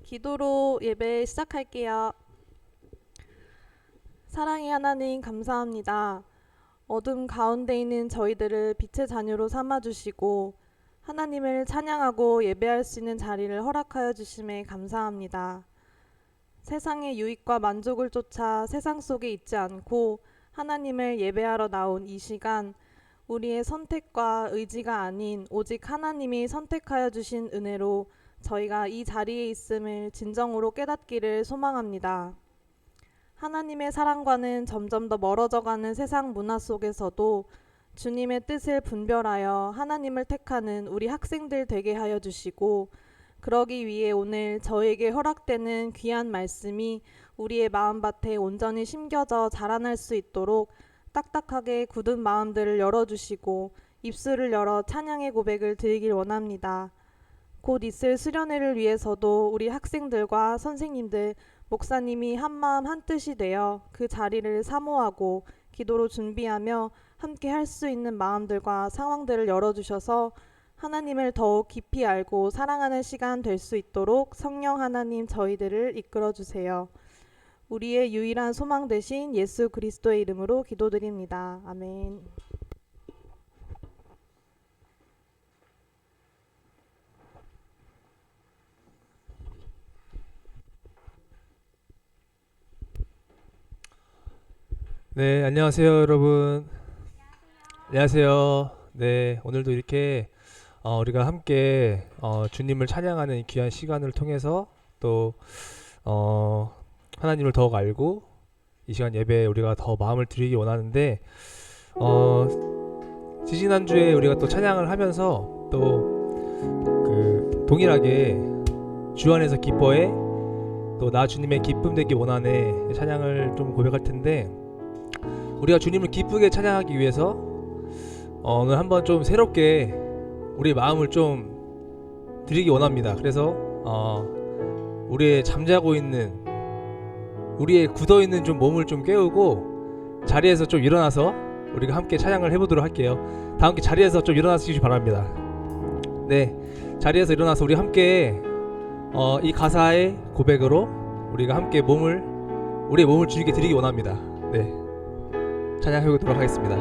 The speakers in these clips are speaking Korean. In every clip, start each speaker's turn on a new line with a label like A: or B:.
A: 기도로 예배 시작할게요. 사랑의 하나님 감사합니다. 어둠 가운데 있는 저희들을 빛의 자녀로 삼아주시고 하나님을 찬양하고 예배할 수 있는 자리를 허락하여 주심에 감사합니다. 세상의 유익과 만족을 쫓아 세상 속에 있지 않고 하나님을 예배하러 나온 이 시간, 우리의 선택과 의지가 아닌 오직 하나님이 선택하여 주신 은혜로 저희가 이 자리에 있음을 진정으로 깨닫기를 소망합니다. 하나님의 사랑과는 점점 더 멀어져가는 세상 문화 속에서도 주님의 뜻을 분별하여 하나님을 택하는 우리 학생들 되게 하여 주시고, 그러기 위해 오늘 저에게 허락되는 귀한 말씀이 우리의 마음밭에 온전히 심겨져 자라날 수 있도록 딱딱하게 굳은 마음들을 열어주시고 입술을 열어 찬양의 고백을 드리길 원합니다. 곧 있을 수련회를 위해서도 우리 학생들과 선생님들, 목사님이 한마음 한뜻이 되어 그 자리를 사모하고 기도로 준비하며 함께 할 수 있는 마음들과 상황들을 열어주셔서 하나님을 더욱 깊이 알고 사랑하는 시간 될 수 있도록 성령 하나님 저희들을 이끌어주세요. 우리의 유일한 소망 되신 예수 그리스도의 이름으로 기도드립니다. 아멘.
B: 네, 안녕하세요, 여러분. 안녕하세요. 네, 오늘도 이렇게 우리가 함께 주님을 찬양하는 이 귀한 시간을 통해서 또 하나님을 더욱 알고 이 시간 예배에 우리가 더 마음을 드리기 원하는데, 지지난주에 우리가 또 찬양을 하면서 또 그 동일하게 주 안에서 기뻐해, 또 나 주님의 기쁨 되기 원하네 찬양을 좀 고백할 텐데, 우리가 주님을 기쁘게 찬양하기 위해서 오늘 한번 좀 새롭게 우리의 마음을 좀 드리기 원합니다. 그래서 우리의 잠자고 있는, 우리의 굳어있는 좀 몸을 좀 깨우고 자리에서 좀 일어나서 우리가 함께 찬양을 해보도록 할게요. 다 함께 자리에서 좀 일어나시기 바랍니다. 네, 자리에서 일어나서 우리 함께 이 가사의 고백으로 우리가 함께 우리의 몸을 주님께 드리기 원합니다. 네, 찬양해보도록 하겠습니다.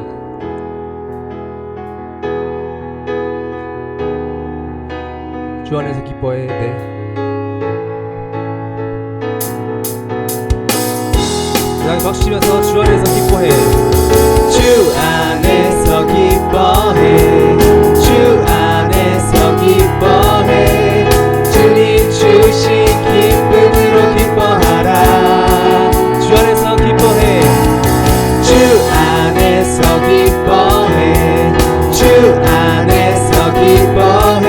B: 주 안에서 기뻐해. 네, 그냥 박수 치면서 주 안에서 기뻐해.
C: 주 안에서 기뻐해. 주 안에서 기뻐해. 주님 주신 기쁨으로 기뻐하라.
B: 주 안에서 기뻐해.
C: 주 안에서 기뻐해. 주 안에서 기뻐해.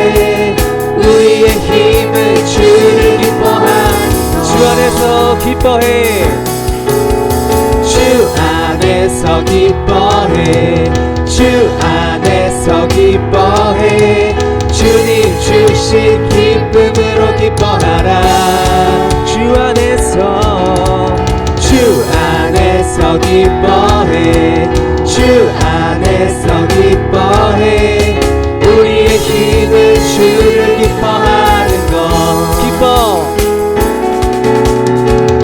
C: 우리의 힘은 주를 기뻐하는 것.
B: 주 안에서 기뻐해.
C: 주 안에서 기뻐해. 주 안에서 기뻐해. 주님 주신 기쁨으로 기뻐하라.
B: 주 안에서
C: 기뻐해. 주 안에서 기뻐해. 우리의 힘은 주를 기뻐하는 것.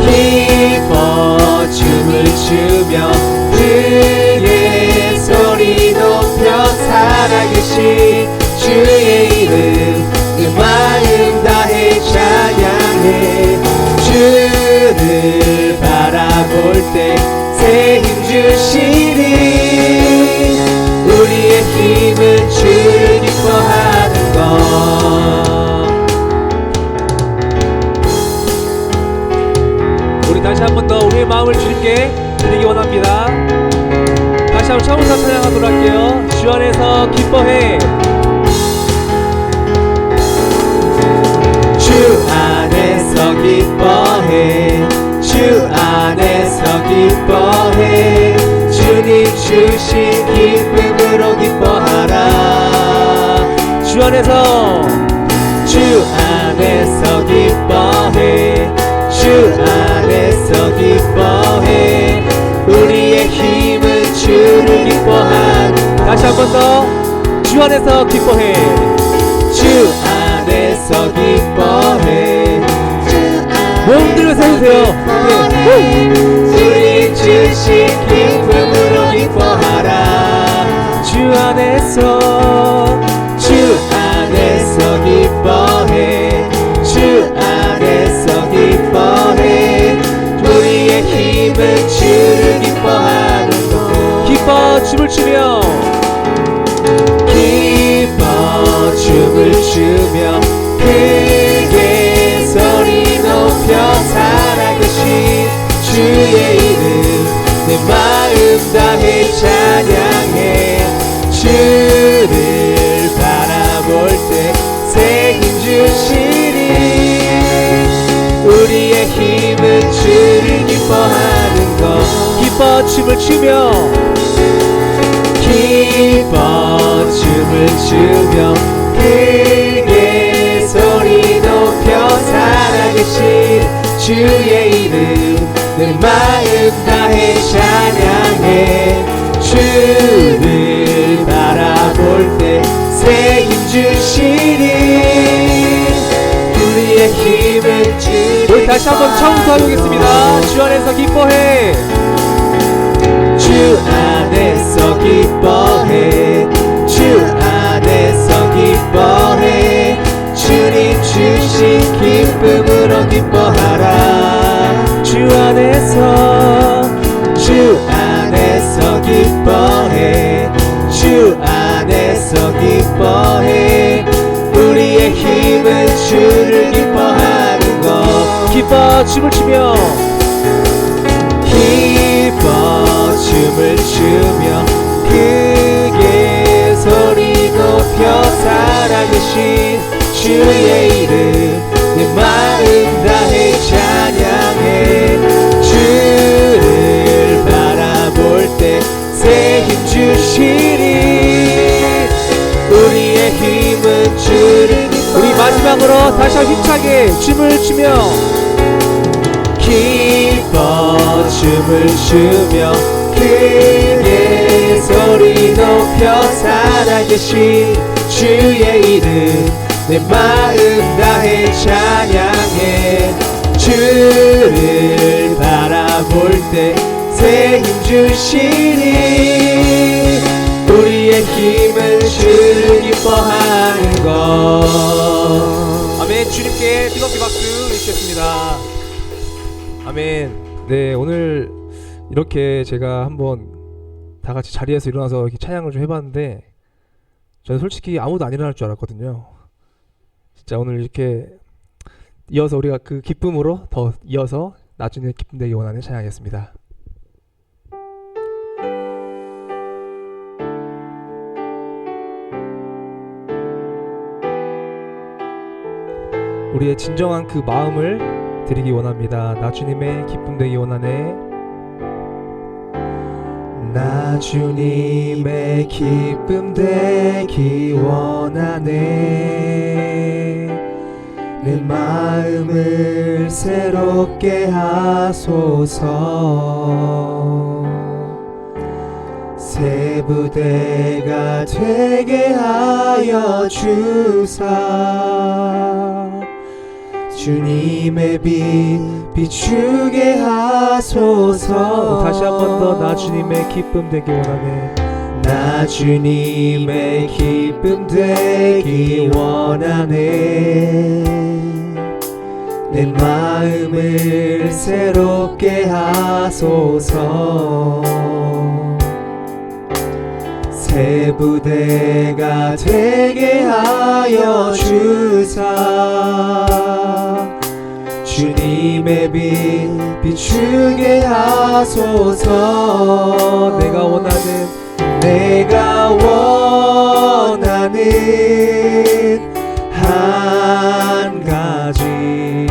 C: 기뻐 춤을 추며 크게 소리 높여 살아계신 주의 이름 그 마음 다해 찬양해. 주를 바라볼 때 새 힘 주시니 우리의 힘은 주를 기뻐하는 것.
B: 우리 다시 한 번 더 우리의 마음을 주님께 드리기 원합니다. 다시 한번 처음부터 찬양하도록 할게요. 주 안에서 기뻐해.
C: 주 안에서 기뻐해. 주 안에서 기뻐해. 주님 주신 기쁨으로 기뻐하라.
B: 주 안에서
C: 기뻐해. 주 안에서 기뻐해. 우리의 힘은 주를 기뻐하는.
B: 다시 한 번 더 주 안에서 기뻐해.
C: 주 안에서 기뻐해.
B: 주세요.
C: 우리 주신 기쁨으로 기뻐하라. 주 안에서 기뻐해. 주 안에서 기뻐해. 우리의 힘은 주를 기뻐하는 것.
B: 기뻐 춤을 추며
C: 기뻐 춤을 추며 크게 소리 높여 살아계신 주의 이름 내 마음 다해 찬양해. 주를 바라볼 때 새 힘 주시리. 우리의 힘은 주를 기뻐하는 것.
B: 기뻐 춤을 추며
C: 기뻐 춤을 추며 크게 소리 높여 살아계신 주의 이름 내 마음 다해 찬양해. 주를 바라볼 때 새 힘 주시리. 우리의 힘은 주를
B: 우리 다시 한번 처음부터 해보겠습니다. 주 안에서 기뻐해.
C: 주 안에서 기뻐해. 주 안에서 기뻐해. 주님 주신 기쁨으로 기뻐하라. 주 안에서 기뻐해. 주 안에서 기뻐해. 우리의 힘은 주를 기뻐하는 것.
B: 기뻐 춤을 추며
C: 기뻐 춤을 추며 크게 소리 높여 살아계신 주의 이름 내 마음 다해 찬양해. 주를 바라볼 때 새 힘 주시리. 우리의 힘은 주를
B: 우리 마지막으로 다시 한번 힘차게 춤을 추며
C: 기뻐 춤을 추며 크게 소리 높여 살아계신 주의 이름 내 마음 다해 찬양해. 주를 바라볼 때 새 힘 주시리. 우리의 힘은 주를 기뻐하는 것.
B: 아멘. 주님께 뜨겁게 박수 드리겠습니다. 아멘. 네, 오늘 이렇게 제가 한번 다 같이 자리에서 일어나서 이렇게 찬양을 좀 해봤는데 저는 솔직히 아무도 안 일어날 줄 알았거든요. 진짜 오늘 이렇게 이어서 우리가 그 기쁨으로 더 이어서 나중에 기쁨 되기 원하는 찬양이었습니다. 우리의 진정한 그 마음을 드리기 원합니다. 나 주님의 기쁨 되기 원하네.
C: 나 주님의 기쁨 되기 원하네. 내 마음을 새롭게 하소서. 새 부대가 되게 하여 주사. 주님의 빛 비추게 하소서.
B: 다시 한 번 더 나 주님의 기쁨 되기 원하네.
C: 나 주님의 기쁨 되기 원하네. 내 마음을 새롭게 하소서. 새 부대가 되게 하여 주사. 주님의 빛 비추게 하소서.
B: 내가 원하는
C: 한 가지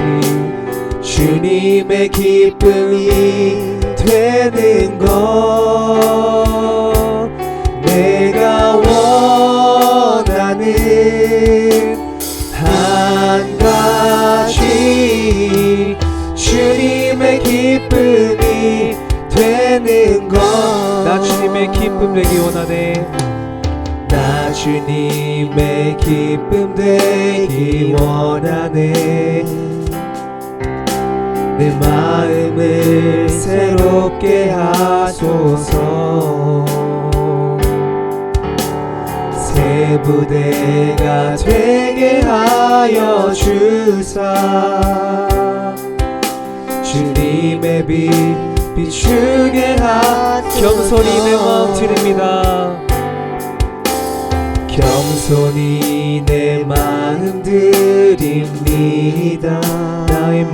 C: 주님의 기쁨이 되는 것. 내가 원하는 한 가지 주님의 기쁨이 되는 것.
B: 나 주님의 기쁨 되기 원하네.
C: 나 주님의 기쁨 되기 원하네. 내 마음을 새롭게 하소서. 새 부대가 되게 하여 주사 주님의 빛 비추게 하소서.
B: 겸손히 내 마음 드립니다.
C: 겸손히 내 마음 드립니다. 나의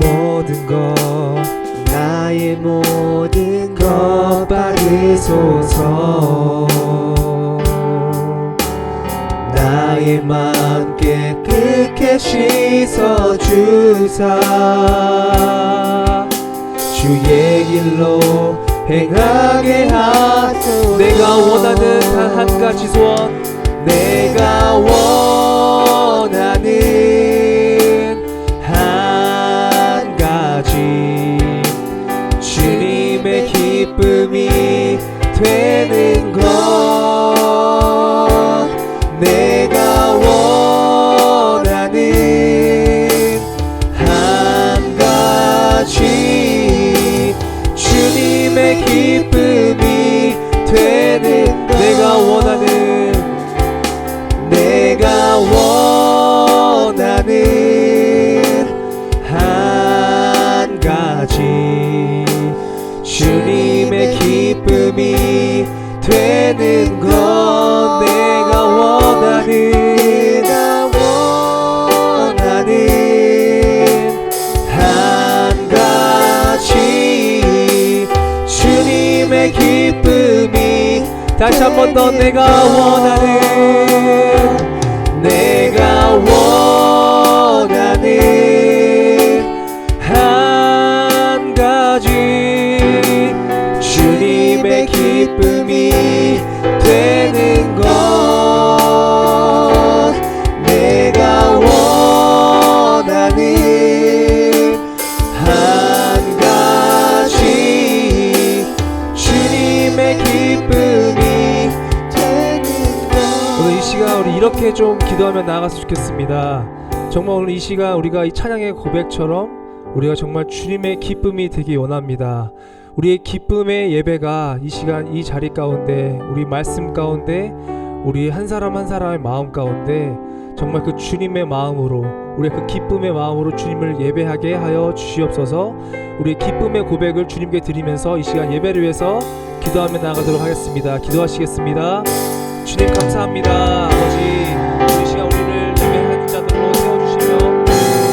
C: 모든 것 받으소서. 나의 마음 깨끗게 씻어주사 주의 길로 행하게 하소서.
B: 내가 원하는 단 한 가지 소원,
C: 내가 원하는 한 가지 주님의 기쁨이 되는 것. 내가 원하는 한 가지 주님의 기쁨이 되는 것. 내가 원하는 한 가지 주님의 기쁨이 되는 것. 내가 원하는 한 가지 주님의 기쁨이.
B: 다시 한 번 더 내가 원하는
C: 한 가지 주님의 기쁨이 되는 것. 내가 원하는 한 가지 주님의 기쁨이 되는 것.
B: 오늘 이 시간 우리 이렇게 좀 기도하며 나아갔으면 좋겠습니다. 정말 오늘 이 시간 우리가 이 찬양의 고백처럼 우리가 정말 주님의 기쁨이 되기 원합니다. 우리의 기쁨의 예배가 이 시간 이 자리 가운데, 우리 말씀 가운데, 우리 한 사람 한 사람의 마음 가운데 정말 그 주님의 마음으로, 우리의 그 기쁨의 마음으로 주님을 예배하게 하여 주시옵소서. 우리의 기쁨의 고백을 주님께 드리면서 이 시간 예배를 위해서 기도하며 나아가도록 하겠습니다. 기도하시겠습니다. 주님 감사합니다. 아버지, 이 시간 우리를 예배하는 자들로 세워주시며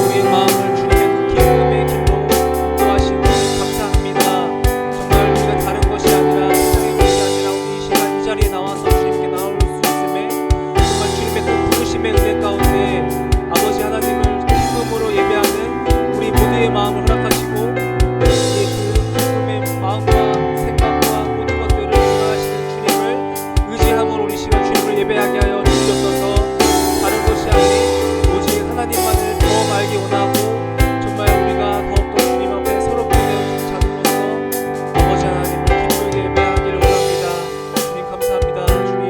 B: 우리의 마음을 주님의 그 기쁨의 길로 인도하시니 감사합니다. 정말 우리가 다른 것이 아니라 세상의 것이 아니라 우리 이 시간 이 자리에 나와서 주님께 나올 수 있음에 정말 주님의 그 부르심의 은혜 가운데 아버지 하나님을 기쁨으로 예배하는 우리 모두의 마음을 허락하시고 우리의 그 기쁨의 마음과 생각과 모든 것들을 인도하시는 주님을 의지함으로 우리 시간 주님을 예배하게 하여 주시옵소서. 다른 것이 아닌 오직 하나님만을 더 알기 원하고 정말 우리가 더욱더 주님 앞에 새롭게 되어진 자들로서 아버지 하나님을 기쁘게 예배하기를 원합니다. 주님 감사합니다. 주님.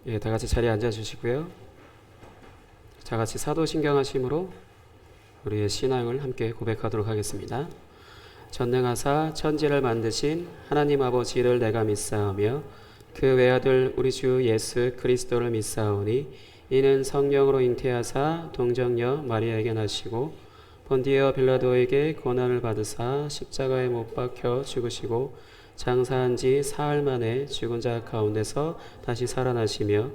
D: 예, 다 같이 자리에 앉아 주시고요. 다 같이 사도신경하심으로 우리의 신앙을 함께 고백하도록 하겠습니다. 전능하사 천지를 만드신 하나님 아버지를 내가 믿사오며 그 외아들 우리 주 예수 그리스도를 믿사오니 이는 성령으로 잉태하사 동정녀 마리아에게 나시고 본디오 빌라도에게 고난을 받으사 십자가에 못 박혀 죽으시고 장사한 지 사흘 만에 죽은 자 가운데서 다시 살아나시며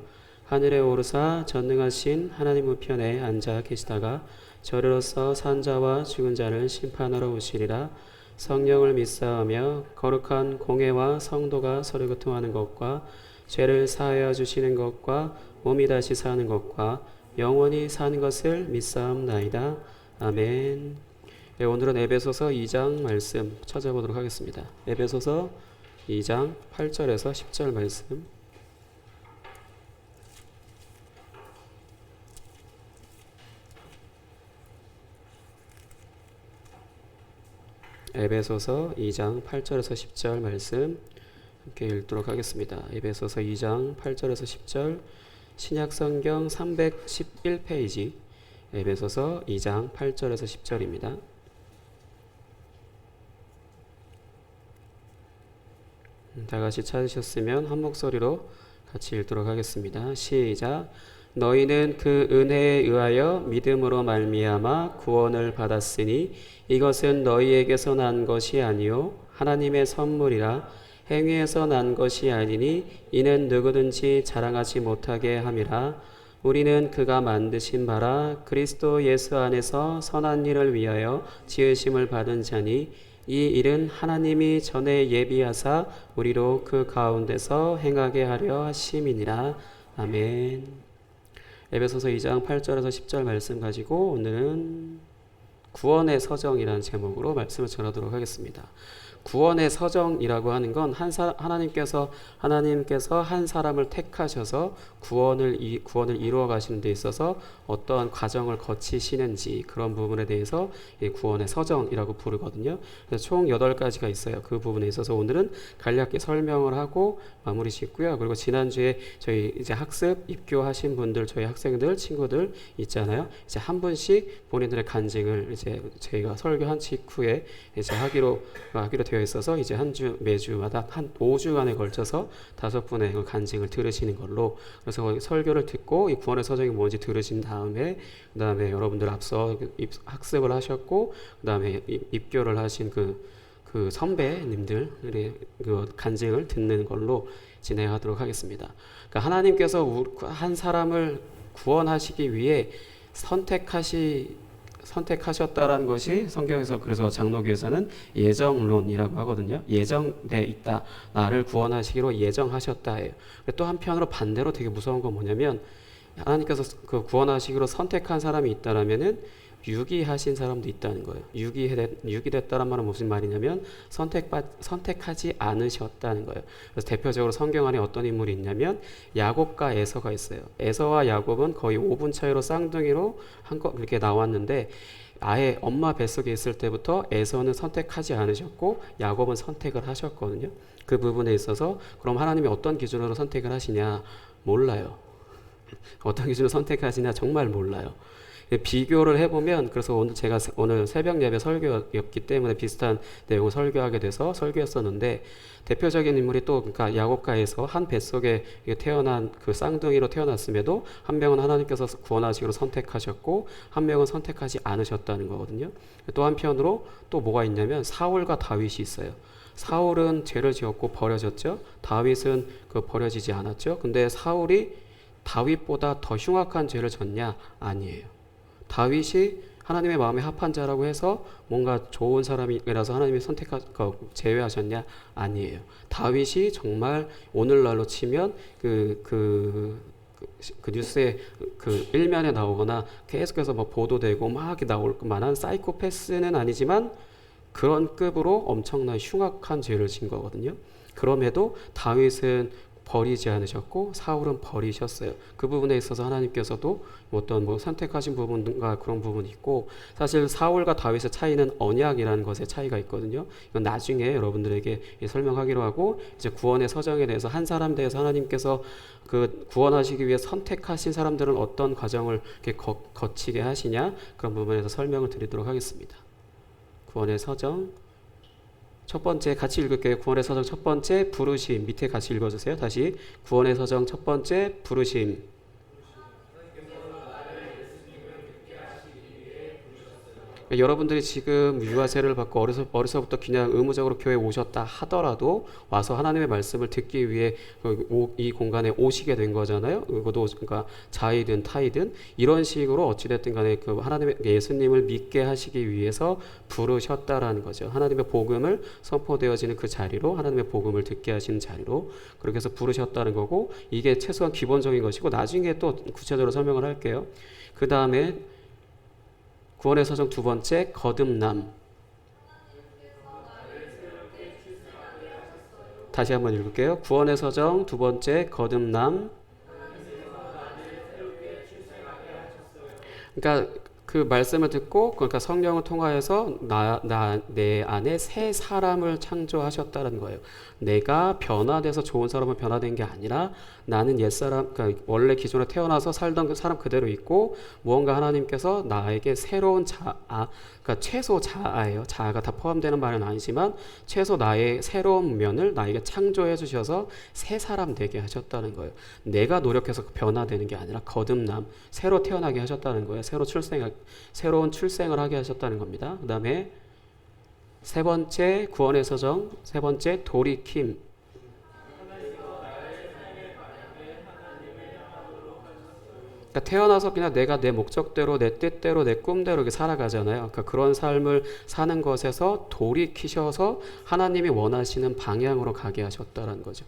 D: 하늘에 오르사 전능하신 하나님 우편에 앉아 계시다가 저리로서 산 자와 죽은 자를 심판하러 오시리라. 성령을 믿사오며 거룩한 공회와 성도가 서로 교통하는 것과 죄를 사하여 주시는 것과 몸이 다시 사는 것과 영원히 사는 것을 믿사옵나이다. 아멘. 네, 오늘은 에베소서 2장 말씀 찾아보도록 하겠습니다. 에베소서 2장 8절에서 10절 말씀. 에베소서 2장 8절에서 10절 말씀 함께 읽도록 하겠습니다. 에베소서 2장 8절에서 10절 신약성경 311페이지 에베소서 2장 8절에서 10절입니다. 다 같이 찾으셨으면 한 목소리로 같이 읽도록 하겠습니다. 시작. 너희는 그 은혜에 의하여 믿음으로 말미암아 구원을 받았으니 이것은 너희에게서 난 것이 아니요 하나님의 선물이라. 행위에서 난 것이 아니니 이는 누구든지 자랑하지 못하게 함이라. 우리는 그가 만드신 바라 그리스도 예수 안에서 선한 일을 위하여 지으심을 받은 자니 이 일은 하나님이 전에 예비하사 우리로 그 가운데서 행하게 하려 하심이니라. 아멘. 에베소서 2장 8절에서 10절 말씀 가지고 오늘은 구원의 서정이라는 제목으로 말씀을 전하도록 하겠습니다. 구원의 서정이라고 하는 건 하나님께서 한 사람을 택하셔서 구원을 이루어 가시는 데 있어서 어떠한 과정을 거치시는지 그런 부분에 대해서 구원의 서정이라고 부르거든요. 그래서 총 8가지가 있어요. 그 부분에 있어서 오늘은 간략히 설명을 하고 마무리 짓고요. 그리고 지난주에 저희 이제 학습 입교하신 분들, 저희 학생들, 친구들 있잖아요. 이제 한 분씩 본인들의 간증을 이제 저희가 설교한 직후에 이제 하기로 되어 있어서 이제 매주마다 한 5주간에 걸쳐서 5분의 간증을 들으시는 걸로. 그래서 설교를 듣고 이 구원의 서정이 뭔지 들으신 다음에 그다음에 여러분들 앞서 학습을 하셨고 그다음에 입교를 하신 그 선배님들의 그 간증을 듣는 걸로 진행하도록 하겠습니다. 그러니까 하나님께서 한 사람을 구원하시기 위해 선택하셨다라는 것이 성경에서 그래서 장로교에서는 예정론이라고 하거든요. 예정돼 있다. 나를 구원하시기로 예정하셨다예요. 또 한편으로 반대로 되게 무서운 건 뭐냐면 하나님께서 그 구원하시기로 선택한 사람이 있다라면은 유기하신 사람도 있다는 거예요. 유기됐다란 말은 무슨 말이냐면 선택하지 않으셨다는 거예요. 그래서 대표적으로 성경 안에 어떤 인물이 있냐면 야곱과 에서가 있어요. 에서와 야곱은 거의 5분 차이로 쌍둥이로 이렇게 나왔는데 아예 엄마 뱃속에 있을 때부터 에서는 선택하지 않으셨고 야곱은 선택을 하셨거든요. 그 부분에 있어서 그럼 하나님이 어떤 기준으로 선택을 하시냐? 몰라요. 어떤 기준으로 선택하시냐? 정말 몰라요. 비교를 해보면 그래서 오늘 새벽 예배 설교였기 때문에 비슷한 내용을 설교하게 돼서 설교했었는데 대표적인 인물이 또 그러니까 야곱과 에서 한 뱃속에 태어난 그 쌍둥이로 태어났음에도 한 명은 하나님께서 구원하시기로 선택하셨고 한 명은 선택하지 않으셨다는 거거든요. 또 한편으로 또 뭐가 있냐면 사울과 다윗이 있어요. 사울은 죄를 지었고 버려졌죠. 다윗은 버려지지 않았죠. 근데 사울이 다윗보다 더 흉악한 죄를 졌냐? 아니에요. 다윗이 하나님의 마음에 합한 자라고 해서 뭔가 좋은 사람이라서 하나님이 제외하셨냐? 아니에요. 다윗이 정말 오늘날로 치면 그 뉴스에 그 일면에 나오거나 계속해서 뭐 보도되고 막 나올 만한 사이코패스는 아니지만 그런 급으로 엄청난 흉악한 죄를 진 거거든요. 그럼에도 다윗은 버리지 않으셨고 사울은 버리셨어요. 그 부분에 있어서 하나님께서도 어떤 선택하신 부분과 그런 부분이 있고 사실 사울과 다윗의 차이는 언약이라는 것의 차이가 있거든요. 이건 나중에 여러분들에게 설명하기로 하고 이제 구원의 서정에 대해서 한 사람 대해서 하나님께서 그 구원하시기 위해 선택하신 사람들은 어떤 과정을 이렇게 거치게 하시냐 그런 부분에서 설명을 드리도록 하겠습니다. 구원의 서정 첫 번째 같이 읽을게요. 구원의 서정 첫 번째 부르심 밑에 같이 읽어주세요. 다시 구원의 서정 첫 번째 부르심. 여러분들이 지금 유아세를 받고 어려서부터 그냥 의무적으로 교회에 오셨다 하더라도 와서 하나님의 말씀을 듣기 위해 이 공간에 오시게 된 거잖아요. 그것도 그러니까 자이든 타이든 이런 식으로 어찌됐든 간에 그 하나님의 예수님을 믿게 하시기 위해서 부르셨다라는 거죠. 하나님의 복음을 선포되어지는 그 자리로 하나님의 복음을 듣게 하시는 자리로 그렇게 해서 부르셨다는 거고 이게 최소한 기본적인 것이고 나중에 또 구체적으로 설명을 할게요. 그 다음에 구원의 서정 두 번째 거듭남. 다시 한번 읽을게요. 구원의 서정 두 번째 거듭남. 그러니까 그 말씀을 듣고 그러니까 성령을 통하여서 내 안에 새 사람을 창조하셨다는 거예요. 내가 변화돼서 좋은 사람은 변화된 게 아니라 나는 옛사람, 그러니까 원래 기존에 태어나서 살던 그 사람 그대로 있고 무언가 하나님께서 나에게 새로운 그러니까 최소 자아예요. 자아가 다 포함되는 말은 아니지만 최소 나의 새로운 면을 나에게 창조해 주셔서 새 사람 되게 하셨다는 거예요. 내가 노력해서 변화되는 게 아니라 거듭남, 새로 태어나게 하셨다는 거예요. 새로운 출생을 하게 하셨다는 겁니다. 그 다음에 세 번째 구원의 서정, 세 번째 돌이킴. 그러니까 태어나서 그냥 내가 내 목적대로, 내 뜻대로, 내 꿈대로 이렇게 살아가잖아요. 그러니까 그런 삶을 사는 것에서 돌이키셔서 하나님이 원하시는 방향으로 가게 하셨다는 거죠.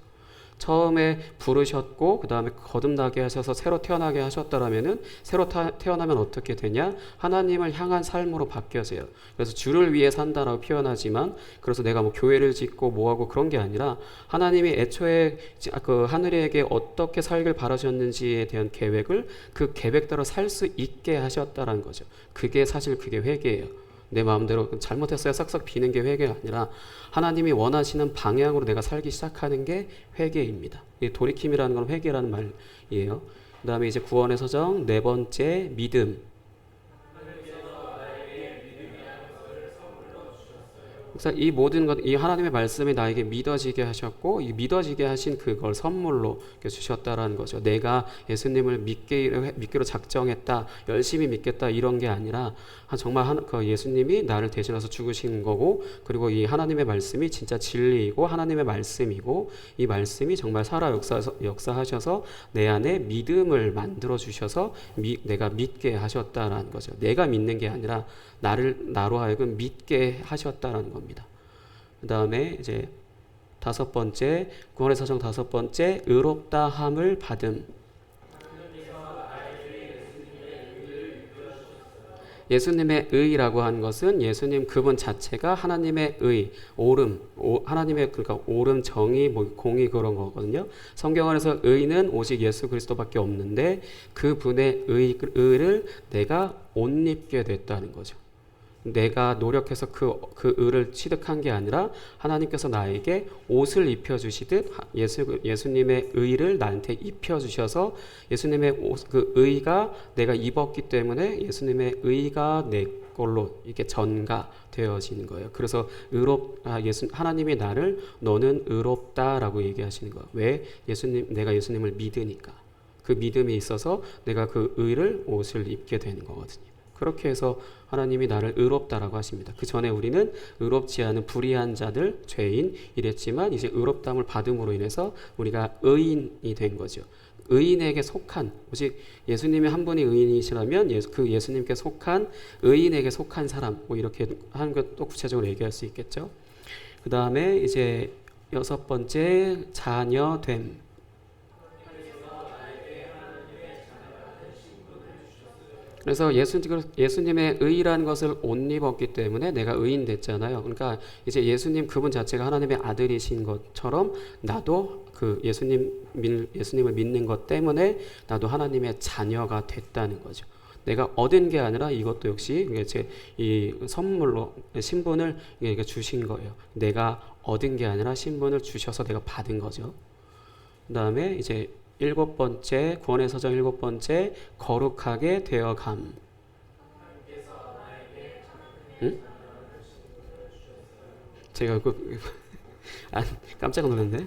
D: 처음에 부르셨고 그 다음에 거듭나게 하셔서 새로 태어나게 하셨다라면은 새로 태어나면 어떻게 되냐? 하나님을 향한 삶으로 바뀌어져요. 그래서 주를 위해 산다라고 표현하지만 그래서 내가 뭐 교회를 짓고 뭐하고 그런 게 아니라 하나님이 애초에 그 하늘에게 어떻게 살길 바라셨는지에 대한 계획을 그 계획대로 살 수 있게 하셨다라는 거죠. 그게 사실 그게 회개예요. 내 마음대로 잘못했어야 싹싹 비는 게 회개가 아니라 하나님이 원하시는 방향으로 내가 살기 시작하는 게 회개입니다. 이 돌이킴이라는 건 회개라는 말이에요. 그 다음에 이제 구원의 서정 네 번째 믿음. 그래서 이 모든 것, 이 하나님의 말씀이 나에게 믿어지게 하셨고 이 믿어지게 하신 그걸 선물로 주셨다라는 거죠. 내가 예수님을 믿기로 작정했다, 열심히 믿겠다 이런 게 아니라 정말 그 예수님이 나를 대신해서 죽으신 거고 그리고 이 하나님의 말씀이 진짜 진리이고 하나님의 말씀이고 이 말씀이 정말 살아 역사하셔서 내 안에 믿음을 만들어 주셔서 내가 믿게 하셨다라는 거죠. 내가 믿는 게 아니라 나로 하여금 믿게 하셨다라는 겁니다. 그 다음에 이제 다섯 번째 구원의 서정 다섯 번째 의롭다함을 받음. 예수님의 의라고 하는 것은 예수님 그분 자체가 하나님의 의, 하나님의 그러니까 옳음, 정의, 공의 그런 거거든요. 성경 안에서 의는 오직 예수 그리스도밖에 없는데 그분의 의를 내가 옷 입게 됐다는 거죠. 내가 노력해서 그 의를 취득한 게 아니라 하나님께서 나에게 옷을 입혀주시듯 예수님의 의를 나한테 입혀주셔서 예수님의 그 의가 내가 입었기 때문에 예수님의 의가 내 걸로 이렇게 전가되어지는 거예요. 그래서 하나님이 나를 너는 의롭다라고 얘기하시는 거예요. 왜? 내가 예수님을 믿으니까. 그 믿음이 있어서 내가 그 의를 옷을 입게 되는 거거든요. 그렇게 해서 하나님이 나를 의롭다라고 하십니다. 그 전에 우리는 의롭지 않은 불의한 자들, 죄인 이랬지만 이제 의롭다함을 받음으로 인해서 우리가 의인이 된 거죠. 의인에게 속한, 오직 예수님이 한 분이 의인이시라면 그 예수님께 속한 의인에게 속한 사람, 뭐 이렇게 하는 것도 구체적으로 얘기할 수 있겠죠. 그 다음에 이제 여섯 번째 자녀됨. 그래서 예수님의 의라는 것을 옷 입었기 때문에 내가 의인 됐잖아요. 그러니까 이제 예수님 그분 자체가 하나님의 아들이신 것처럼 나도 그 예수님을 믿는 것 때문에 나도 하나님의 자녀가 됐다는 거죠. 내가 얻은 게 아니라 이것도 역시 이 선물로 신분을 주신 거예요. 내가 얻은 게 아니라 신분을 주셔서 내가 받은 거죠. 그 다음에 이제 일곱 번째 구원의 서정 일곱 번째 거룩하게 되어감. 응? 제가 깜짝 놀랐네.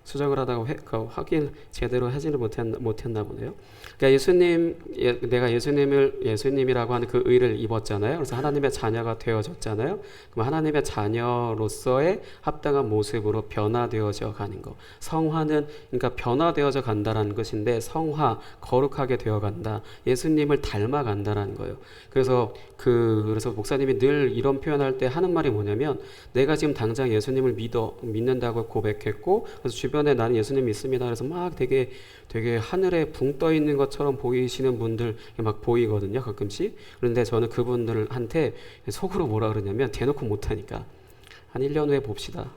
D: 수정을 하다가 확인 제대로 하지를 못했나 보네요. 그러니까 내가 예수님이라고 하는 그 의를 입었잖아요. 그래서 하나님의 자녀가 되어졌잖아요. 그럼 하나님의 자녀로서의 합당한 모습으로 변화되어져 가는 거. 성화는 그러니까 변화되어져 간다라는 것인데 성화, 거룩하게 되어 간다. 예수님을 닮아 간다라는 거예요. 그래서 목사님이 늘 이런 표현할 때 하는 말이 뭐냐면 내가 지금 당장 예수님을 믿는다고 고백했고 그래서 주변에 나는 예수님 믿습니다. 그래서 막 되게 하늘에 붕 떠 있는 것처럼 보이시는 분들 막 보이거든요. 가끔씩. 그런데 저는 그분들한테 속으로 뭐라 그러냐면 대놓고 못하니까 한 1년 후에 봅시다.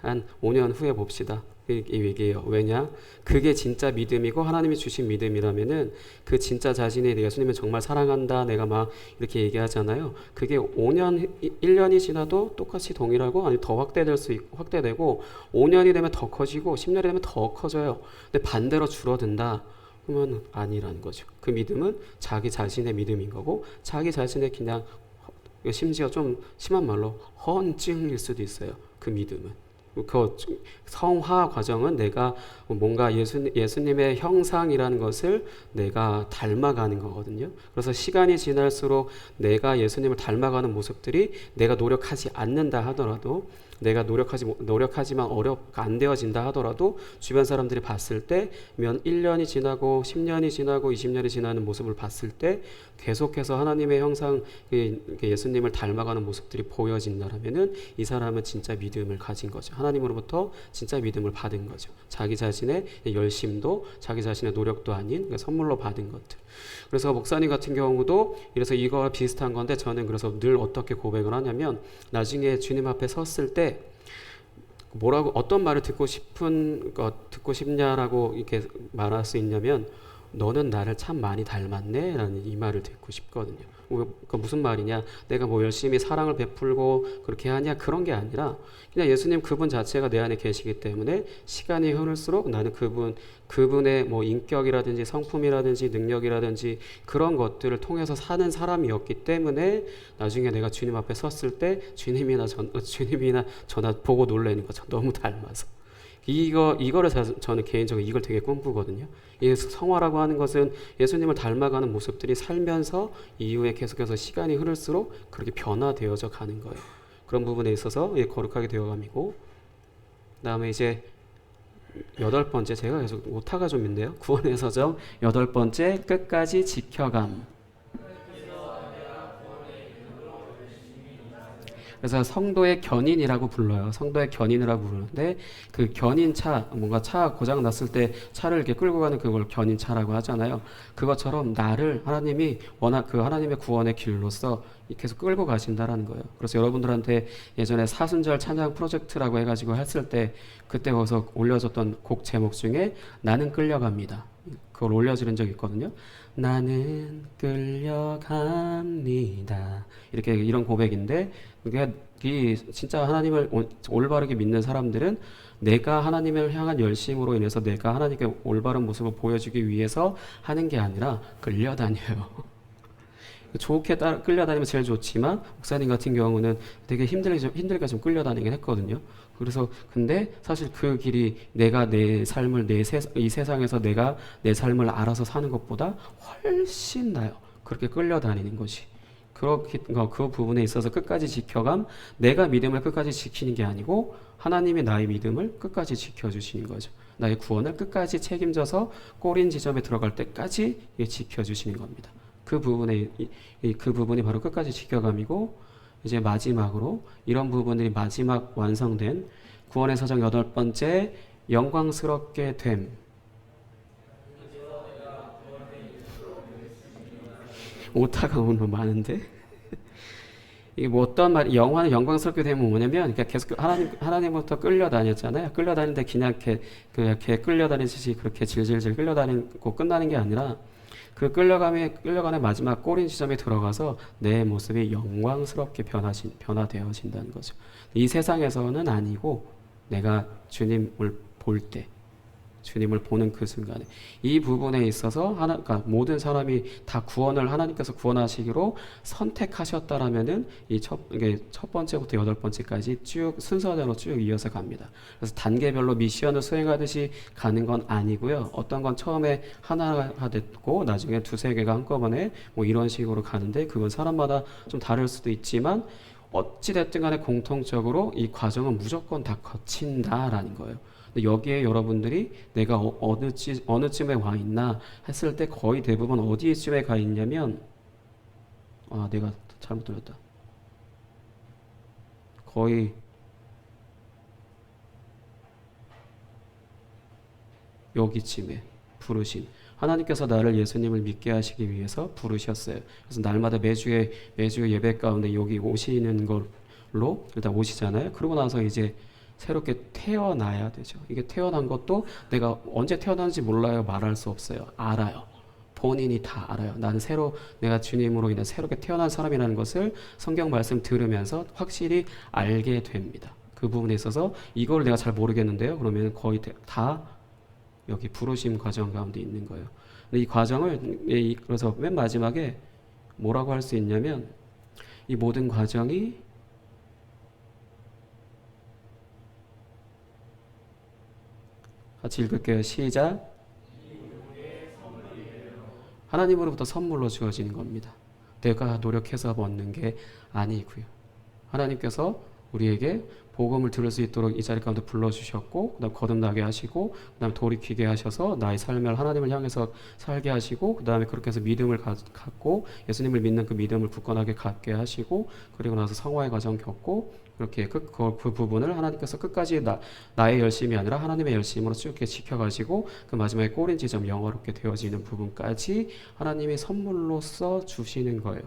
D: 한 5년 후에 봅시다. 이 얘기예요. 왜냐? 그게 진짜 믿음이고 하나님이 주신 믿음이라면은 그 진짜 자신이 예수님을 정말 사랑한다 내가 막 이렇게 얘기하잖아요. 그게 5년 1년이 지나도 똑같이 동일하고 아니 더 확대되고 5년이 되면 더 커지고 10년이 되면 더 커져요. 근데 반대로 줄어든다. 그러면 아니라는 거죠. 그 믿음은 자기 자신의 믿음인 거고 자기 자신의 그냥 심지어 좀 심한 말로 허언증일 수도 있어요. 그 믿음은. 그 성화 과정은 내가 뭔가 예수님의 형상이라는 것을 내가 닮아가는 거거든요. 그래서 시간이 지날수록 내가 예수님을 닮아가는 모습들이 내가 노력하지 않는다 하더라도 내가 노력하지만 안 되어진다 하더라도 주변 사람들이 봤을 때 1년이 지나고 10년이 지나고 20년이 지나는 모습을 봤을 때 계속해서 하나님의 형상 예수님을 닮아가는 모습들이 보여진다라면은 이 사람은 진짜 믿음을 가진 거죠. 하나님으로부터 진짜 믿음을 받은 거죠. 자기 자신의 열심도 자기 자신의 노력도 아닌 선물로 받은 것들. 그래서 목사님 같은 경우도 이래서 이거와 비슷한 건데 저는 그래서 늘 어떻게 고백을 하냐면 나중에 주님 앞에 섰을 때 뭐라고 어떤 말을 듣고 싶냐라고 이렇게 말할 수 있냐면 너는 나를 참 많이 닮았네 라는 이 말을 듣고 싶거든요. 그 무슨 말이냐, 내가 뭐 열심히 사랑을 베풀고 그렇게 하냐 그런 게 아니라 그냥 예수님 그분 자체가 내 안에 계시기 때문에 시간이 흐를수록 나는 그분의 뭐 인격이라든지 성품이라든지 능력이라든지 그런 것들을 통해서 사는 사람이었기 때문에 나중에 내가 주님 앞에 섰을 때 주님이나 저나 보고 놀라는 거죠. 너무 닮아서. 이거를 저는 개인적으로 이걸 되게 꿈꾸거든요. 이 성화라고 하는 것은 예수님을 닮아가는 모습들이 살면서 이후에 계속해서 시간이 흐를수록 그렇게 변화되어져 가는 거예요. 그런 부분에 있어서 거룩하게 되어감이고, 그다음에 이제 8번째, 제가 계속 오타가 좀 있네요. 구원의 서정 8번째, 끝까지 지켜감. 그래서 성도의 견인이라고 불러요. 성도의 견인이라고 부르는데 그 견인차, 뭔가 차 고장 났을 때 차를 이렇게 끌고 가는 그걸 견인차라고 하잖아요. 그것처럼 나를 하나님이 워낙 그 하나님의 구원의 길로서 계속 끌고 가신다라는 거예요. 그래서 여러분들한테 예전에 사순절 찬양 프로젝트라고 해가지고 했을 때 그때 거기서 올려줬던 곡 제목 중에 나는 끌려갑니다. 그걸 올려드린 적이 있거든요. 나는 끌려갑니다. 이렇게 이런 고백인데 그게 진짜 하나님을 올바르게 믿는 사람들은 내가 하나님을 향한 열심으로 인해서 내가 하나님께 올바른 모습을 보여주기 위해서 하는 게 아니라 끌려다녀요. 좋게 끌려다니면 제일 좋지만 목사님 같은 경우는 되게 힘들게 좀 끌려다니긴 했거든요. 그래서 근데 사실 그 길이 내가 내 삶을 이 세상에서 내가 내 삶을 알아서 사는 것보다 훨씬 나요. 그렇게 끌려다니는 것이. 그 부분에 있어서 끝까지 지켜감, 내가 믿음을 끝까지 지키는 게 아니고 하나님이 나의 믿음을 끝까지 지켜주시는 거죠. 나의 구원을 끝까지 책임져서 꼬린 지점에 들어갈 때까지 지켜주시는 겁니다. 그 부분이 바로 끝까지 지켜감이고, 이제 마지막으로 이런 부분들이 마지막 완성된 구원의 서정 8번째, 영광스럽게 됨. 오타가 오늘 많은데 이게 뭐 어떤 말, 영화는 영광스럽게 되면 뭐냐면 그러니까 계속 하나님부터 끌려다녔잖아요. 끌려다니는데 그냥 개 끌려다니듯이 그렇게 질질질 끌려다니고 끝나는 게 아니라 그 끌려가는 마지막 꼬린 지점에 들어가서 내 모습이 영광스럽게 변화되어진다는 거죠. 이 세상에서는 아니고 내가 주님을 볼 때, 주님을 보는 그 순간에 이 부분에 있어서 그러니까 모든 사람이 다 구원을 하나님께서 구원하시기로 선택하셨다라면은 이게 첫 번째부터 8번째까지 쭉 순서대로 쭉 이어서 갑니다. 그래서 단계별로 미션을 수행하듯이 가는 건 아니고요. 어떤 건 처음에 하나가 됐고 나중에 2-3개가 한꺼번에 뭐 이런 식으로 가는데 그건 사람마다 좀 다를 수도 있지만 어찌 됐든 간에 공통적으로 이 과정은 무조건 다 거친다라는 거예요. 여기에 여러분들이 내가 어느쯤에 와 있나 했을 때 거의 대부분 어디쯤에 가 있냐면 내가 잘못 들었다. 거의 여기쯤에 부르심. 하나님께서 나를 예수님을 믿게 하시기 위해서 부르셨어요. 그래서 날마다 매주 예배 가운데 여기 오시는 걸로 일단 오시잖아요. 그러고 나서 이제 새롭게 태어나야 되죠. 이게 태어난 것도 내가 언제 태어났는지 몰라요. 말할 수 없어요. 알아요. 본인이 다 알아요. 나는 내가 주님으로 인해 새롭게 태어난 사람이라는 것을 성경 말씀 들으면서 확실히 알게 됩니다. 그 부분에 있어서 이걸 내가 잘 모르겠는데요. 그러면 거의 다 여기 부르심 과정 가운데 있는 거예요. 근데 이 과정을 그래서 맨 마지막에 뭐라고 할 수 있냐면 이 모든 과정이 같이 읽을게요. 시작. 하나님으로부터 선물로 주어지는 겁니다. 내가 노력해서 얻는 게 아니고요. 하나님께서 우리에게 복음을 들을 수 있도록 이 자리 가운데 불러주셨고, 그다음 거듭나게 하시고, 그다음 돌이키게 하셔서 나의 삶을 하나님을 향해서 살게 하시고, 그다음에 그렇게 해서 믿음을 갖고 예수님을 믿는 그 믿음을 굳건하게 갖게 하시고, 그리고 나서 성화의 과정 겪고, 그렇게 그 부분을 하나님께서 끝까지 나의 열심이 아니라 하나님의 열심으로 쭉 이렇게 지켜가시고, 그 마지막에 꼬린 지점 영화롭게 되어지는 부분까지 하나님이 선물로써 주시는 거예요.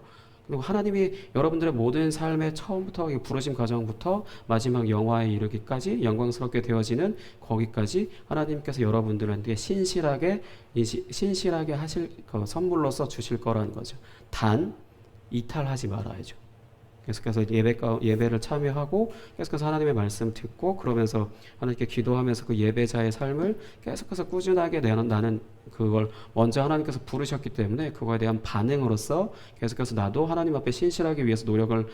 D: 그리고 하나님이 여러분들의 모든 삶의 처음부터 부르심 과정부터 마지막 영화에 이르기까지 영광스럽게 되어지는 거기까지 하나님께서 여러분들한테 신실하게 하실 선물로서 주실 거라는 거죠. 단 이탈하지 말아야죠. 계속해서 예배를 참여하고 계속해서 하나님의 말씀 듣고 그러면서 하나님께 기도하면서 그 예배자의 삶을 계속해서 꾸준하게 나는 그걸 먼저 하나님께서 부르셨기 때문에 그거에 대한 반응으로서 계속해서 나도 하나님 앞에 신실하기 위해서 노력을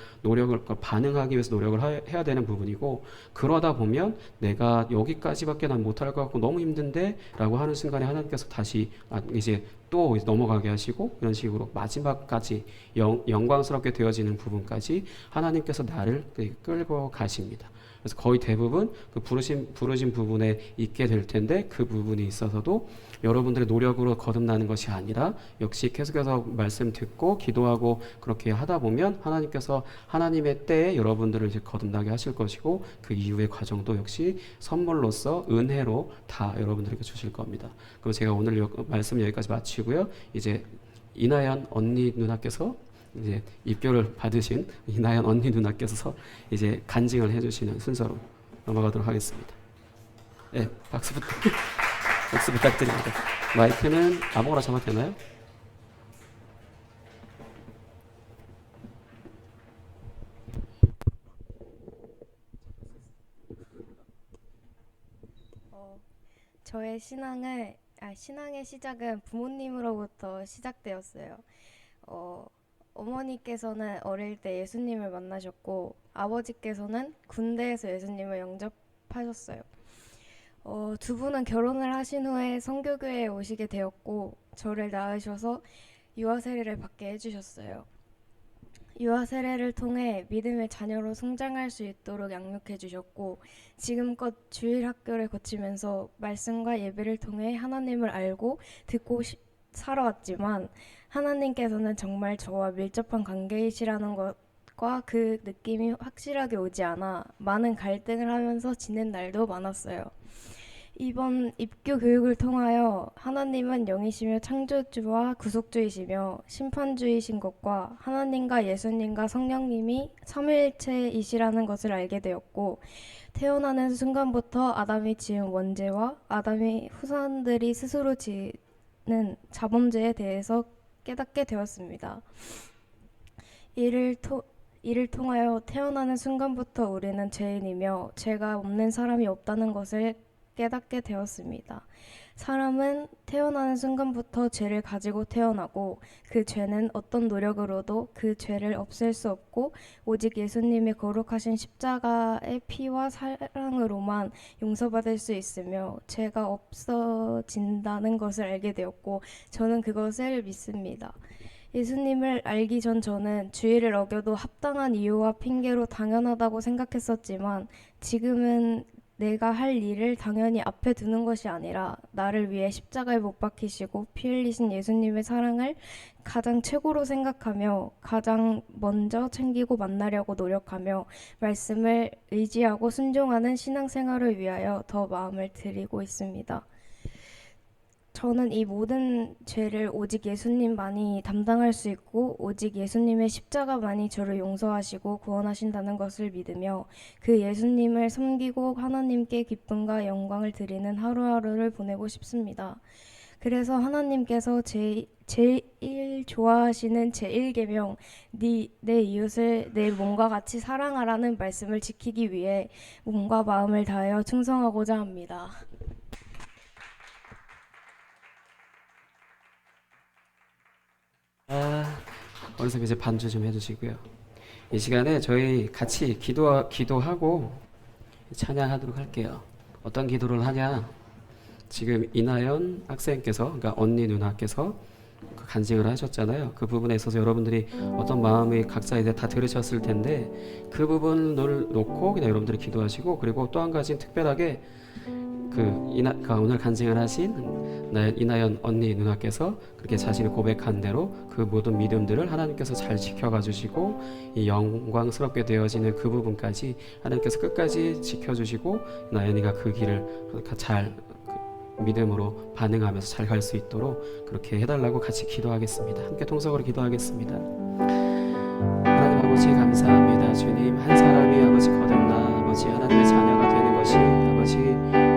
D: 반응하기 위해서 노력을 해야 되는 부분이고, 그러다 보면 내가 여기까지밖에 난 못할 것 같고 너무 힘든데 라고 하는 순간에 하나님께서 다시 이제 또 넘어가게 하시고, 이런 식으로 마지막까지 영광스럽게 되어지는 부분까지 하나님께서 나를 끌고 가십니다. 그래서 거의 대부분 그 부르신 부분에 있게 될 텐데, 그 부분이 있어서도 여러분들의 노력으로 거듭나는 것이 아니라 역시 계속해서 말씀 듣고 기도하고 그렇게 하다 보면 하나님께서 하나님의 때에 여러분들을 이제 거듭나게 하실 것이고, 그 이후의 과정도 역시 선물로서 은혜로 다 여러분들에게 주실 겁니다. 그럼 제가 오늘 말씀 여기까지 마치고요. 이제 이나연 언니 누나께서 이제 입교를 받으신 이나연 언니 누나께서 이제 간증을 해주시는 순서로 넘어가도록 하겠습니다. 네, 박수 부탁드립니다. 마이크는 아무거나 잡아도 되나요?
E: 저의 신앙의 시작은 부모님으로부터 시작되었어요. 어머니께서는 어릴 때 예수님을 만나셨고, 아버지께서는 군대에서 예수님을 영접하셨어요. 두 분은 결혼을 하신 후에 선교교회에 오시게 되었고, 저를 낳으셔서 유아 세례를 받게 해주셨어요. 유아 세례를 통해 믿음의 자녀로 성장할 수 있도록 양육해 주셨고, 지금껏 주일 학교를 거치면서 말씀과 예배를 통해 하나님을 알고 듣고 살아왔지만, 하나님께서는 정말 저와 밀접한 관계이시라는 것과 그 느낌이 확실하게 오지 않아 많은 갈등을 하면서 지낸 날도 많았어요. 이번 입교 교육을 통하여 하나님은 영이시며 창조주와 구속주이시며 심판주이신 것과 하나님과 예수님과 성령님이 삼위일체이시라는 것을 알게 되었고, 태어나는 순간부터 아담이 지은 원죄와 아담의 후손들이 스스로 지는 자범죄에 대해서 깨닫게 되었습니다. 이를 통하여 태어나는 순간부터 우리는 죄인이며 죄가 없는 사람이 없다는 것을 깨닫게 되었습니다. 사람은 태어나는 순간부터 죄를 가지고 태어나고, 그 죄는 어떤 노력으로도 그 죄를 없앨 수 없고 오직 예수님의 거룩하신 십자가의 피와 사랑으로만 용서받을 수 있으며 죄가 없어진다는 것을 알게 되었고, 저는 그것을 믿습니다. 예수님을 알기 전 저는 주의를 어겨도 합당한 이유와 핑계로 당연하다고 생각했었지만, 지금은 내가 할 일을 당연히 앞에 두는 것이 아니라 나를 위해 십자가에 못 박히시고 피 흘리신 예수님의 사랑을 가장 최고로 생각하며 가장 먼저 챙기고 만나려고 노력하며 말씀을 의지하고 순종하는 신앙생활을 위하여 더 마음을 들이고 있습니다. 저는 이 모든 죄를 오직 예수님만이 담당할 수 있고 오직 예수님의 십자가만이 저를 용서하시고 구원하신다는 것을 믿으며 그 예수님을 섬기고 하나님께 기쁨과 영광을 드리는 하루하루를 보내고 싶습니다. 그래서 하나님께서 제일 좋아하시는 제1계명 내 이웃을 내 몸과 같이 사랑하라는 말씀을 지키기 위해 몸과 마음을 다하여 충성하고자 합니다.
D: 원쌤 이제 반주 좀 해주시고요. 이 시간에 저희 같이 기도하고 찬양하도록 할게요. 어떤 기도를 하냐? 지금 이나연 학생께서, 그러니까 언니 누나께서 그 간증을 하셨잖아요. 그 부분에 있어서 여러분들이 어떤 마음이 각자 이제 다 들으셨을 텐데 그 부분을 놓고 그냥 여러분들이 기도하시고, 그리고 또 한 가지는 특별하게 오늘 간증을 하신 이나연 언니 누나께서 그렇게 자신이 고백한 대로 그 모든 믿음들을 하나님께서 잘 지켜가 주시고 이 영광스럽게 되어지는 그 부분까지 하나님께서 끝까지 지켜주시고 나연이가 그 길을 잘 믿음으로 반응하면서 잘 갈 수 있도록 그렇게 해달라고 같이 기도하겠습니다. 함께 통성으로 기도하겠습니다. 하나님 아버지 감사합니다. 주님, 한 사람이 아버지 거듭나 아버지 하나님의 자녀가 되는 것이 아버지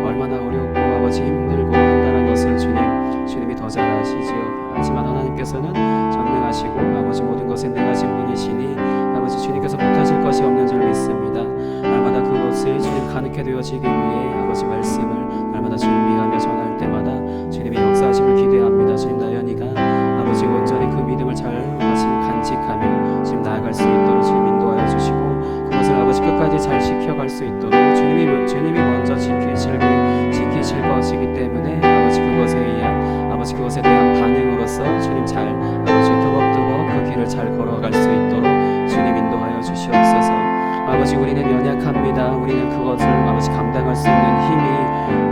D: 얼마나 어렵고 아버지 힘들고 한다는 것을 주님이 더 잘 아시지요. 하지만 하나님께서는 전능하시고 아버지 모든 것에 내가신 분이시니 아버지 주님께서 못하실 것이 없는 줄 믿습니다. 날마다 그것을 주님 가능케 되어지기 위해 아버지 말씀을 날마다 준비하며 전할 때마다 주님의 역사하심을 기대합니다. 주님, 나연이가 아버지 온전히 그 믿음을 잘 간직하며 지금 나아갈 수 있도록 주님 인도하여 주시고 그것을 아버지 끝까지 잘 지켜갈 수 있도록 주님이 먼저 지키실 것이기 때문에 아버지 그것에 대한 반응으로서 주님 잘 아버지 뜨겁뜨겁 그 길을 잘 걸어갈 수 있도록 주님 인도하여 주시옵소서. 아버지 우리는 연약합니다. 우리는 그것을 아버지 감당할 수 있는 힘이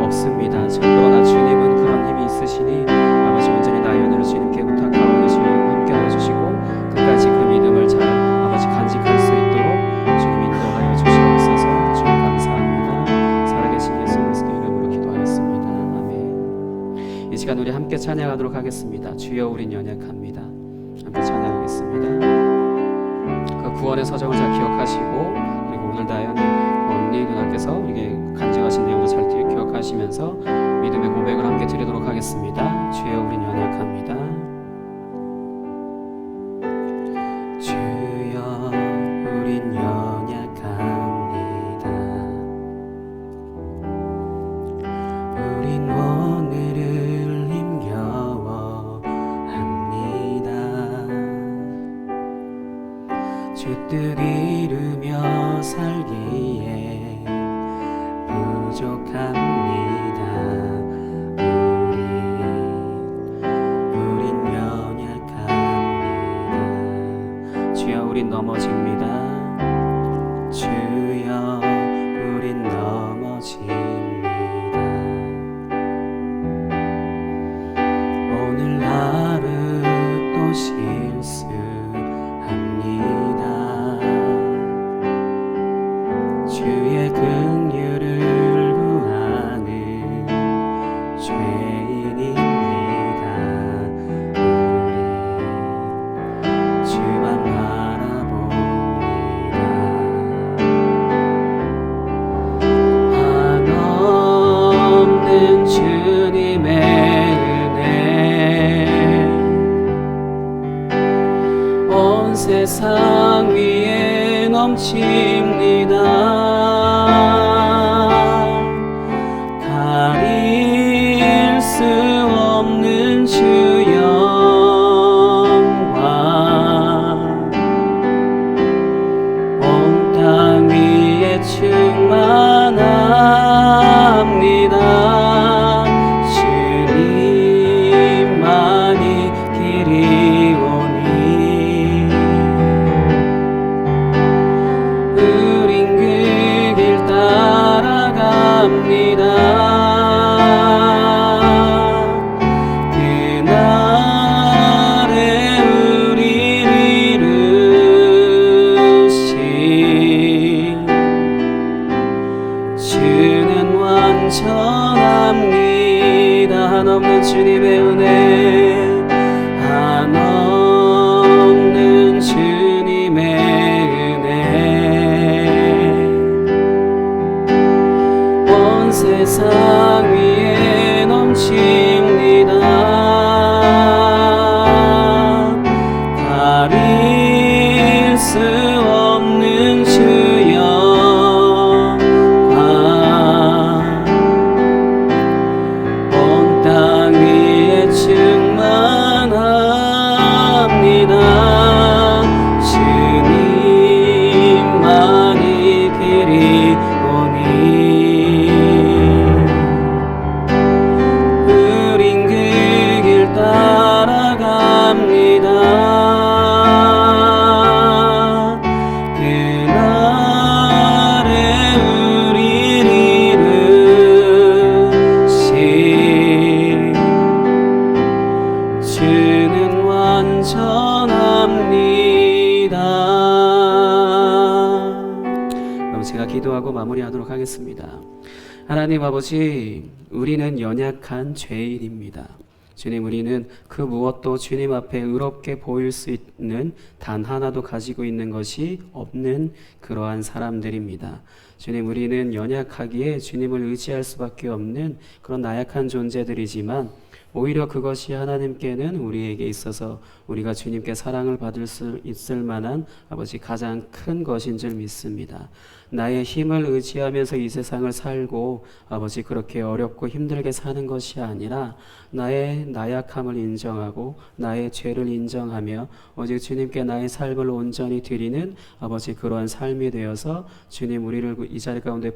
D: 없습니다. 그러나 주님은 그런 힘이 있으시니 아버지 온전히 나연을 주님께 부탁하오니 주님 함께 넣어주시고 끝까지 그 믿음을 잘 아버지 간직할 수 있도록 주님 인도하여 주시옵소서. 주님 감사합니다. 살아계신 예수 그리스도 이름으로 기도하였습니다. 아멘. 이 시간 우리 함께 찬양하도록 하겠습니다. 주여 우린 연약합니다. 함께 찬양하겠습니다. 그 구원의 서정을 잘 기억하시고 그리고 오늘 나연이 언니 누나께서 이게 간증하신 내용도 잘 기억하시면서 믿음의 고백을 함께 드리도록 하겠습니다. 주여 우린 연약합니다. 주여 우린 연약합니다. 우린 오늘을 힘겨워합니다. 주 뜻 이루며 살기에 부족합니다. 우린 연약합니다. 주여 우린 넘어집니다. 주여 우린 넘어집니다. 오늘 하루 또 실수합니다. 주의 긍휼을 구하는 죄인입니다. 우리 주만 바라봅니다. 한없는 주님의 은혜 온 세상 위에 넘칩니다. 가릴 수 없는 주 영광 온 땅 위에 충만합니다. 주님만이 길이 오니 우린 그 길 따라 버릴 수 없는 주여 온 땅 위에 충만합니다. 주님만이 길이 오니 우린 그 길 따라갑니다. 그날에 우리를 이루신 주는 완전합니다. 그럼 제가 기도하고 마무리하도록 하겠습니다. 하나님 아버지, 우리는 연약한 죄인입니다. 주님, 우리는 그 무엇도 주님 앞에 의롭게 보일 수 있는 단 하나도 가지고 있는 것이 없는 그러한 사람들입니다. 주님, 우리는 연약하기에 주님을 의지할 수밖에 없는 그런 나약한 존재들이지만 오히려 그것이 하나님께는 우리에게 있어서 우리가 주님께 사랑을 받을 수 있을 만한 아버지 가장 큰 것인 줄 믿습니다. 나의 힘을 의지하면서 이 세상을 살고 아버지 그렇게 어렵고 힘들게 사는 것이 아니라 나의 나약함을 인정하고 나의 죄를 인정하며 오직 주님께 나의 삶을 온전히 드리는 아버지 그러한 삶이 되어서 주님 우리를 이 자리 가운데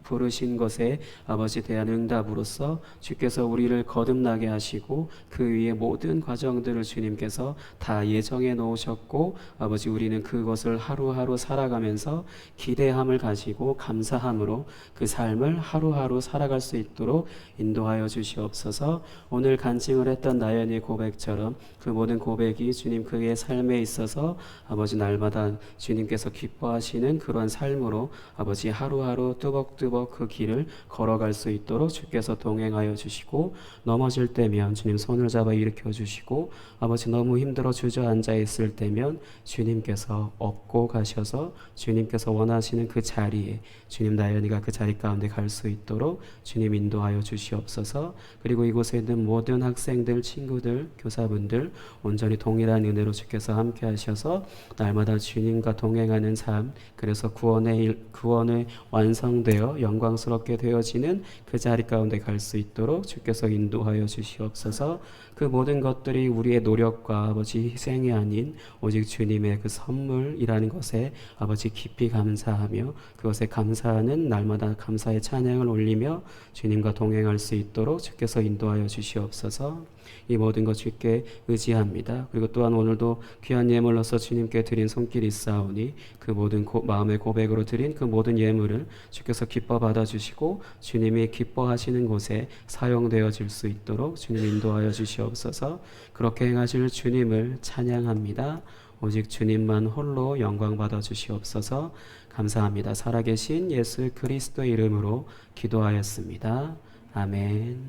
D: 부르신 것에 아버지 대한 응답으로서 주께서 우리를 거듭나게 하시고 그 위에 모든 과정들을 주님께서 다 예정해 놓으셨고 아버지 우리는 그것을 하루하루 살아가면서 기대함을 가지고 감사함으로 그 삶을 하루하루 살아갈 수 있도록 인도하여 주시옵소서. 오늘 간증을 했던 나연이의 고백처럼 그 모든 고백이 주님 그의 삶에 있어서 아버지 날마다 주님께서 기뻐하시는 그러한 삶으로 아버지 하루하루 뚜벅뚜벅 그 길을 걸어갈 수 있도록 주께서 동행하여 주시고 넘어질 때면 주님 손을 잡아 일으켜 주시고 아버지 너무 힘들어 주저앉아 있을 때면 주님께서 업고 가셔서 주님께서 원하시는 그 자리에 주님 나연이가 그 자리 가운데 갈 수 있도록 주님 인도하여 주시옵소서. 그리고 이곳에 있는 모든 학생들, 친구들, 교사분들 온전히 동일한 은혜로 주께서 함께 하셔서 날마다 주님과 동행하는 삶, 그래서 구원의 완성되어 영광스럽게 되어지는 그 자리 가운데 갈 수 있도록 주께서 인도하여 주시옵소서. 그 모든 것들이 우리의 노력과 아버지 희생이 아닌 오직 주님의 그 선물이라는 것에 아버지 깊이 감사하며 그것에 감사하는 날마다 감사의 찬양을 올리며 주님과 동행할 수 있도록 주께서 인도하여 주시옵소서. 이 모든 것 주께 의지합니다. 그리고 또한 오늘도 귀한 예물로서 주님께 드린 손길이 있사오니 그 모든 마음의 고백으로 드린 그 모든 예물을 주께서 기뻐 받아주시고 주님이 기뻐하시는 곳에 사용되어질 수 있도록 주님 인도하여 주시옵소서. 그렇게 행하실 주님을 찬양합니다. 오직 주님만 홀로 영광 받아 주시옵소서. 감사합니다. 살아계신 예수 그리스도의 이름으로 기도하였습니다. 아멘.